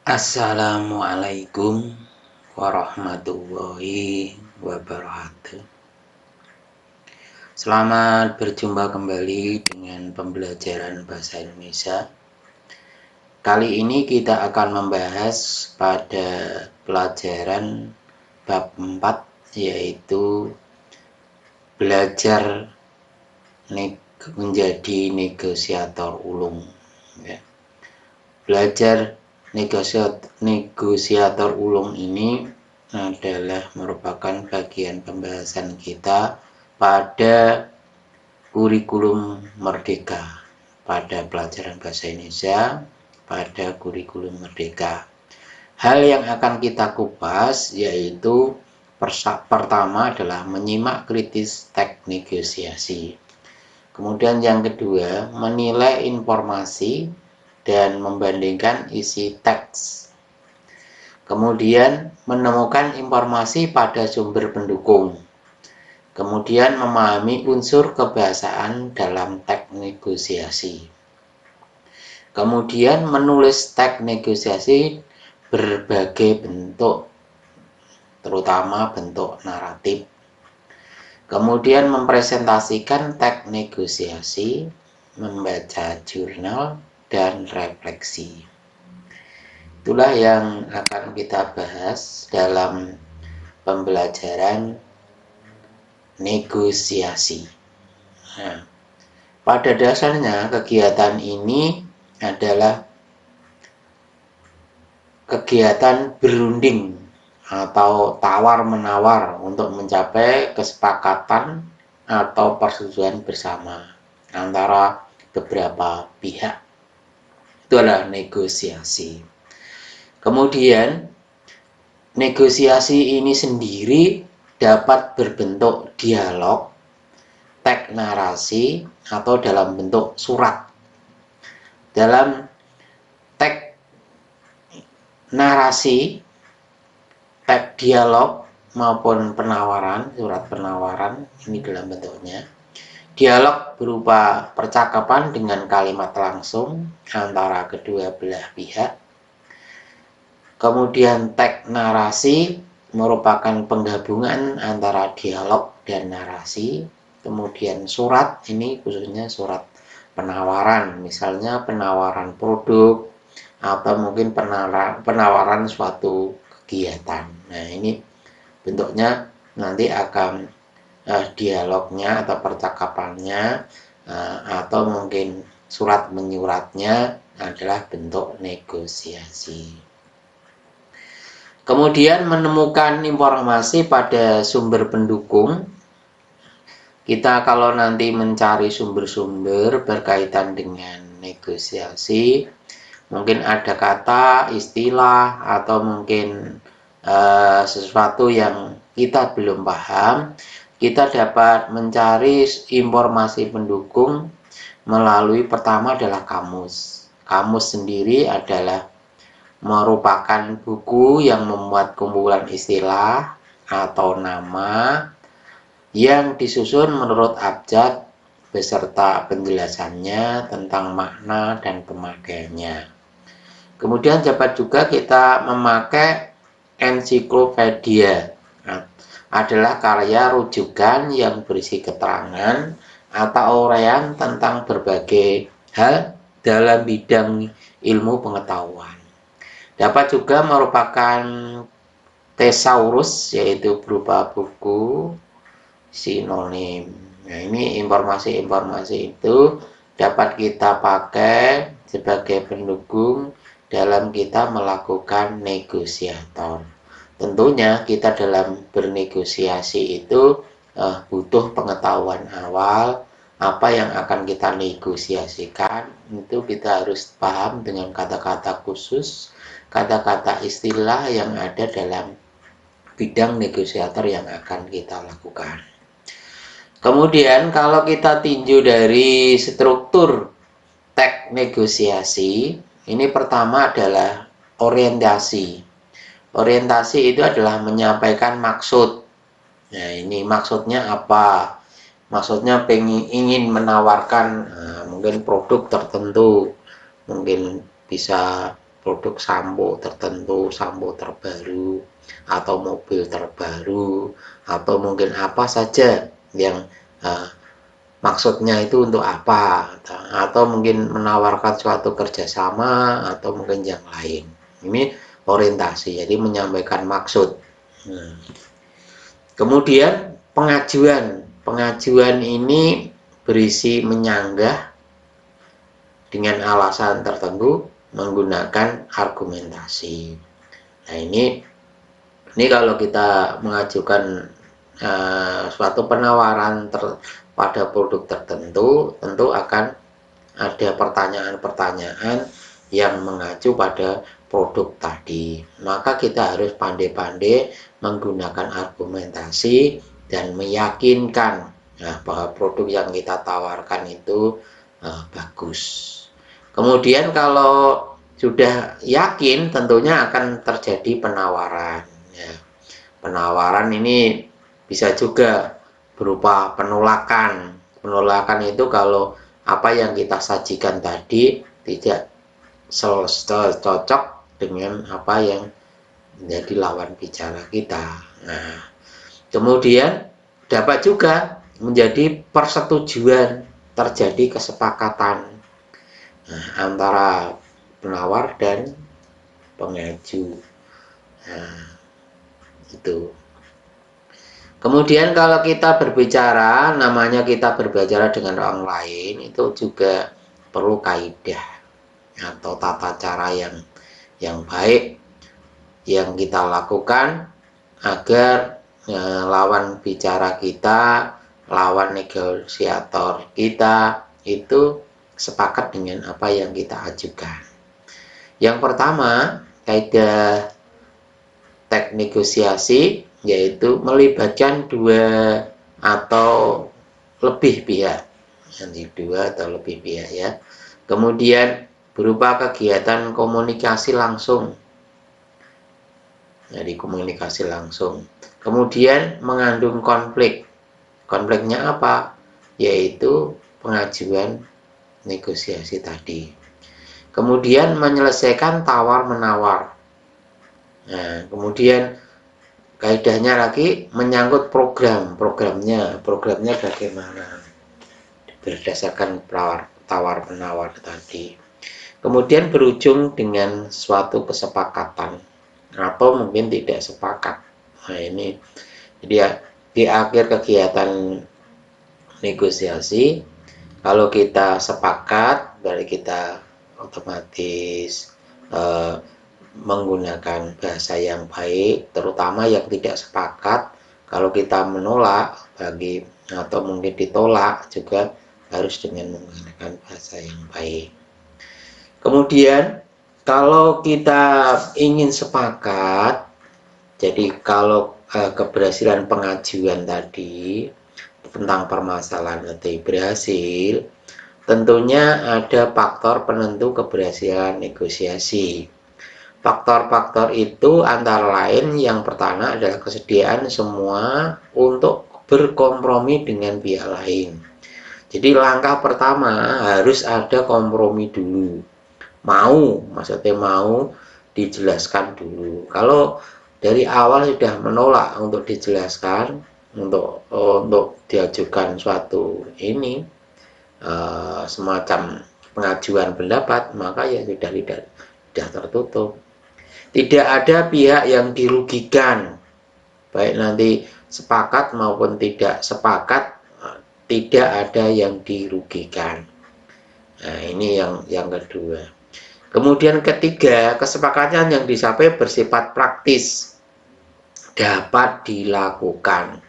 Assalamualaikum warahmatullahi wabarakatuh. Selamat berjumpa kembali dengan pembelajaran bahasa Indonesia. Kali ini kita akan membahas pada pelajaran bab 4, yaitu belajar menjadi negosiator ulung. Belajar negosiator ulung ini adalah merupakan bagian pembahasan kita pada kurikulum merdeka, pada pelajaran bahasa Indonesia pada kurikulum merdeka. Hal yang akan kita kupas yaitu pertama adalah menyimak kritis teks negosiasi. Kemudian yang kedua, menilai informasi dan membandingkan isi teks. Kemudian menemukan informasi pada sumber pendukung. Kemudian memahami unsur kebahasaan dalam teks negosiasi. Kemudian menulis teks negosiasi berbagai bentuk, terutama bentuk naratif. Kemudian mempresentasikan teks negosiasi, membaca jurnal, dan refleksi. Itulah yang akan kita bahas dalam pembelajaran negosiasi. Nah, pada dasarnya kegiatan ini adalah kegiatan berunding atau tawar-menawar untuk mencapai kesepakatan atau persetujuan bersama antara beberapa pihak. Itu adalah negosiasi. Kemudian negosiasi ini sendiri dapat berbentuk dialog, teks narasi, atau dalam bentuk surat. Dalam teks narasi, teks dialog maupun penawaran, surat penawaran ini dalam bentuknya. Dialog berupa percakapan dengan kalimat langsung antara kedua belah pihak. Kemudian teks narasi merupakan penggabungan antara dialog dan narasi. Kemudian surat ini khususnya surat penawaran, misalnya penawaran produk atau mungkin penawaran suatu kegiatan. Nah, ini bentuknya nanti akan dialognya atau percakapannya atau mungkin surat menyuratnya adalah bentuk negosiasi. Kemudian menemukan informasi pada sumber pendukung. Kita kalau nanti mencari sumber-sumber berkaitan dengan negosiasi, mungkin ada kata, istilah, atau mungkin sesuatu yang kita belum paham, kita dapat mencari informasi pendukung melalui pertama adalah kamus. Kamus sendiri adalah merupakan buku yang memuat kumpulan istilah atau nama yang disusun menurut abjad beserta penjelasannya tentang makna dan pemakaiannya. Kemudian dapat juga kita memakai ensiklopedia, adalah karya rujukan yang berisi keterangan atau uraian tentang berbagai hal dalam bidang ilmu pengetahuan. Dapat juga merupakan thesaurus, yaitu berupa buku sinonim. Nah, ini informasi-informasi itu dapat kita pakai sebagai pendukung dalam kita melakukan negosiator. Tentunya kita dalam bernegosiasi itu butuh pengetahuan awal apa yang akan kita negosiasikan. Itu kita harus paham dengan kata-kata khusus, kata-kata istilah yang ada dalam bidang negosiator yang akan kita lakukan. Kemudian kalau kita tinjau dari struktur teks negosiasi, ini pertama adalah orientasi. Orientasi itu adalah menyampaikan maksud. Nah, ini maksudnya apa? Maksudnya ingin menawarkan mungkin produk tertentu, mungkin bisa produk sampo tertentu, sampo terbaru, atau mobil terbaru, atau mungkin apa saja yang maksudnya itu untuk apa, atau mungkin menawarkan suatu kerjasama, atau mungkin yang lain. Ini orientasi, jadi menyampaikan maksud. Kemudian pengajuan ini berisi menyanggah dengan alasan tertentu menggunakan argumentasi. Nah, ini kalau kita mengajukan suatu penawaran pada produk tertentu, tentu akan ada pertanyaan-pertanyaan yang mengacu pada produk tadi. Maka kita harus pandai-pandai menggunakan argumentasi dan meyakinkan bahwa produk yang kita tawarkan itu bagus. Kemudian kalau sudah yakin, tentunya akan terjadi penawaran. Penawaran ini bisa juga berupa penolakan. Penolakan itu kalau apa yang kita sajikan tadi tidak cocok dengan apa yang menjadi lawan bicara kita. Nah, kemudian dapat juga menjadi persetujuan, terjadi kesepakatan antara penawar dan pengaju. Nah, itu. Kemudian kalau kita berbicara, namanya kita berbicara dengan orang lain, itu juga perlu kaidah atau tata cara yang baik yang kita lakukan agar lawan bicara kita, lawan negosiator kita itu sepakat dengan apa yang kita ajukan. Yang pertama, kaidah teknik negosiasi yaitu melibatkan dua atau lebih pihak, nanti dua atau lebih pihak ya. Kemudian berupa kegiatan komunikasi langsung, jadi komunikasi langsung. Kemudian mengandung konflik. Konfliknya apa? Yaitu pengajuan negosiasi tadi. Kemudian menyelesaikan tawar-menawar. Nah, kemudian kaidahnya lagi menyangkut programnya bagaimana berdasarkan tawar-menawar tadi. Kemudian berujung dengan suatu kesepakatan atau mungkin tidak sepakat. Nah, ini jadi di akhir kegiatan negosiasi, kalau kita sepakat, dari kita otomatis menggunakan bahasa yang baik, terutama yang tidak sepakat. Kalau kita menolak atau mungkin ditolak juga harus dengan menggunakan bahasa yang baik. Kemudian kalau kita ingin sepakat, jadi kalau keberhasilan pengajuan tadi tentang permasalahan tadi berhasil, tentunya ada faktor penentu keberhasilan negosiasi. Faktor-faktor itu antara lain yang pertama adalah kesediaan semua untuk berkompromi dengan pihak lain. Jadi langkah pertama harus ada kompromi dulu. Maksudnya mau dijelaskan dulu. Kalau dari awal sudah menolak untuk dijelaskan, untuk diajukan suatu ini semacam pengajuan pendapat, maka ya sudah tertutup. Tidak ada pihak yang dirugikan, baik nanti sepakat maupun tidak sepakat, tidak ada yang dirugikan. Nah, ini yang kedua. Kemudian ketiga, kesepakatan yang dicapai bersifat praktis, dapat dilakukan.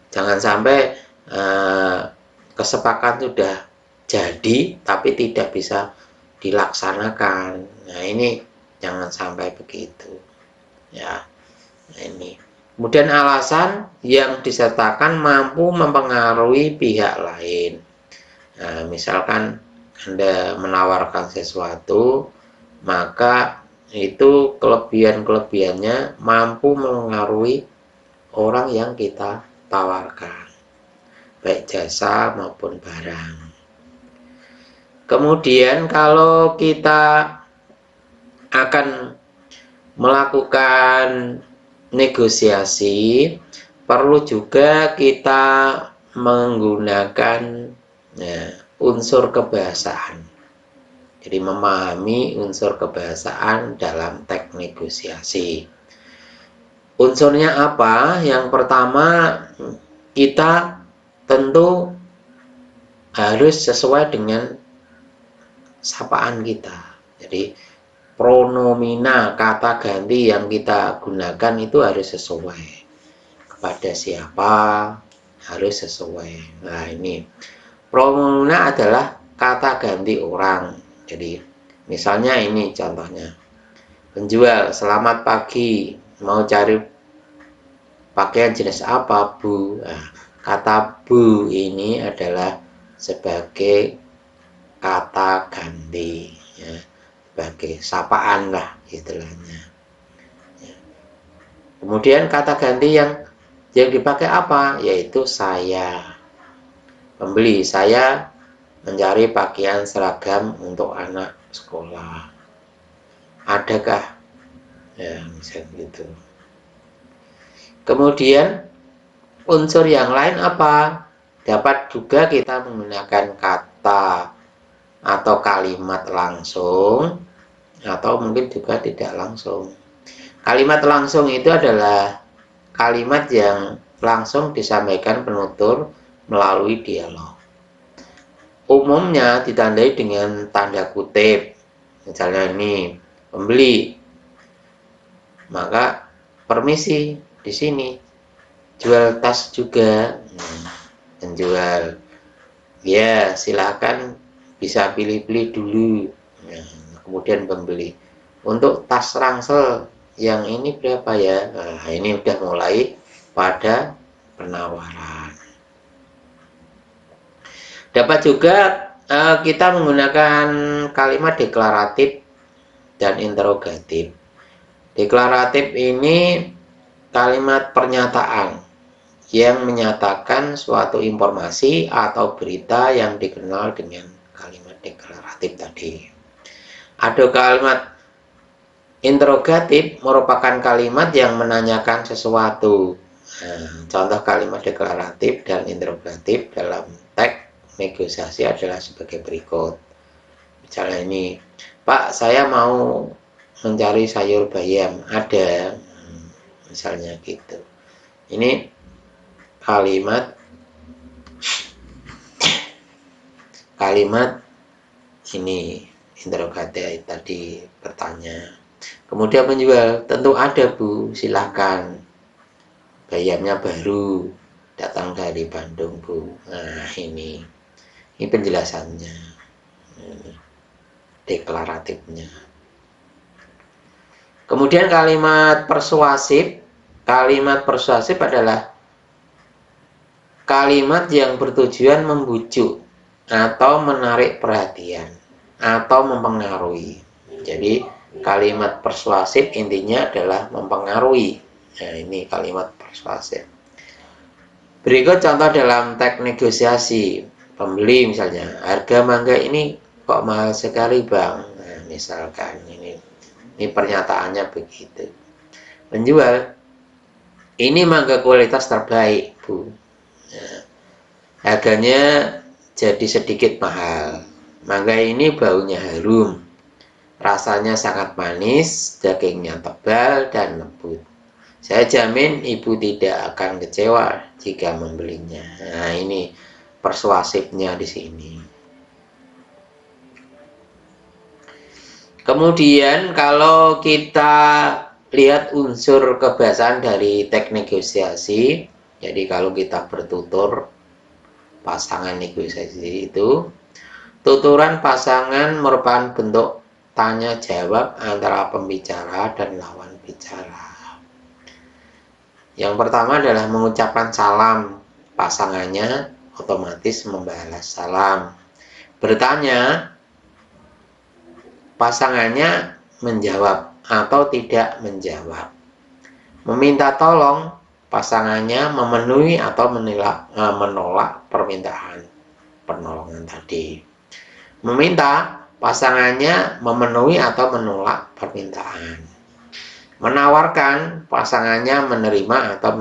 Jangan sampai kesepakatan sudah jadi tapi tidak bisa dilaksanakan. Nah, ini jangan sampai begitu. Ya. Nah, ini. Kemudian alasan yang disertakan mampu mempengaruhi pihak lain. Nah, misalkan Anda menawarkan sesuatu, maka itu kelebihannya mampu mempengaruhi orang yang kita tawarkan, baik jasa maupun barang. Kemudian kalau kita akan melakukan negosiasi, perlu juga kita menggunakan unsur kebahasaan. Jadi memahami unsur kebahasaan dalam teks negosiasi. Unsurnya apa? Yang pertama, kita tentu harus sesuai dengan sapaan kita. Jadi pronomina, kata ganti yang kita gunakan itu harus sesuai. Kepada siapa harus sesuai. Nah, ini pronomina adalah kata ganti orang. Jadi misalnya ini contohnya, penjual, selamat pagi, mau cari pakaian jenis apa, Bu? Nah, kata Bu ini adalah sebagai kata ganti, ya, sebagai sapaan lah istilahnya. Ya. Kemudian kata ganti yang dipakai apa? Yaitu saya. Pembeli, saya mencari pakaian seragam untuk anak sekolah. Adakah? Ya, misalnya gitu. Kemudian unsur yang lain apa? Dapat juga kita menggunakan kata atau kalimat langsung, atau mungkin juga tidak langsung. Kalimat langsung itu adalah kalimat yang langsung disampaikan penutur melalui dialog. Umumnya ditandai dengan tanda kutip. Misalnya ini, pembeli, maka permisi, di sini jual tas juga. Penjual, ya silakan, bisa pilih-pilih dulu. Kemudian pembeli, untuk tas ransel yang ini berapa ya? Nah, ini udah mulai pada penawaran. Dapat juga kita menggunakan kalimat deklaratif dan interrogatif. Deklaratif ini kalimat pernyataan yang menyatakan suatu informasi atau berita yang dikenal dengan kalimat deklaratif tadi. Ada kalimat interrogatif, merupakan kalimat yang menanyakan sesuatu. Nah, contoh kalimat deklaratif dan interrogatif dalam teks negosiasi adalah sebagai berikut. Misalnya ini, Pak, saya mau mencari sayur bayam, ada? Misalnya gitu. Ini kalimat ini interrogatif tadi, bertanya. Kemudian penjual, tentu ada Bu, silakan. Bayamnya baru, datang dari Bandung Bu. Nah, ini penjelasannya, deklaratifnya. Kemudian kalimat persuasif. Kalimat persuasif adalah kalimat yang bertujuan membujuk atau menarik perhatian atau mempengaruhi. Jadi kalimat persuasif intinya adalah mempengaruhi. Nah, ini kalimat persuasif. Berikut contoh dalam teks negosiasi. Pembeli misalnya, harga mangga ini kok mahal sekali Bang. Nah, misalkan ini pernyataannya begitu. Penjual, ini mangga kualitas terbaik Bu. Nah, harganya jadi sedikit mahal. Mangga ini baunya harum, rasanya sangat manis, dagingnya tebal dan lembut. Saya jamin ibu tidak akan kecewa jika membelinya. Nah, ini persuasifnya di sini. Kemudian kalau kita lihat unsur kebahasaan dari teks negosiasi, jadi kalau kita bertutur pasangan negosiasi itu, tuturan pasangan merupakan bentuk tanya jawab antara pembicara dan lawan bicara. Yang pertama adalah mengucapkan salam, pasangannya otomatis membalas salam. Bertanya, pasangannya menjawab atau tidak menjawab. Meminta tolong, pasangannya memenuhi atau menolak permintaan penolongan tadi. Meminta, pasangannya memenuhi atau menolak permintaan. Menawarkan, pasangannya menerima atau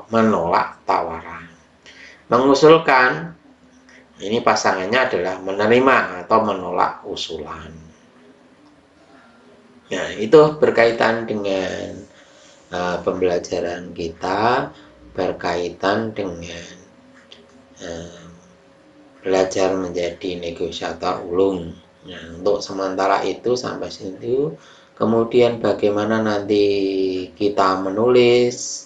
menolak tawaran. Mengusulkan, ini pasangannya adalah menerima atau menolak usulan. Nah, itu berkaitan dengan pembelajaran kita, berkaitan dengan belajar menjadi negosiator ulung. Nah, untuk sementara itu sampai situ. Kemudian bagaimana nanti kita menulis,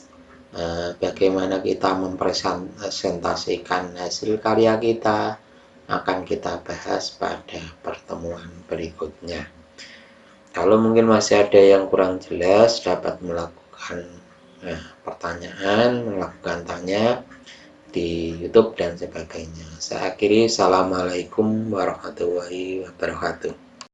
bagaimana kita mempresentasikan hasil karya kita, akan kita bahas pada pertemuan berikutnya. Kalau mungkin masih ada yang kurang jelas, dapat melakukan pertanyaan, melakukan tanya di YouTube dan sebagainya. Saya akhiri, assalamualaikum warahmatullahi wabarakatuh.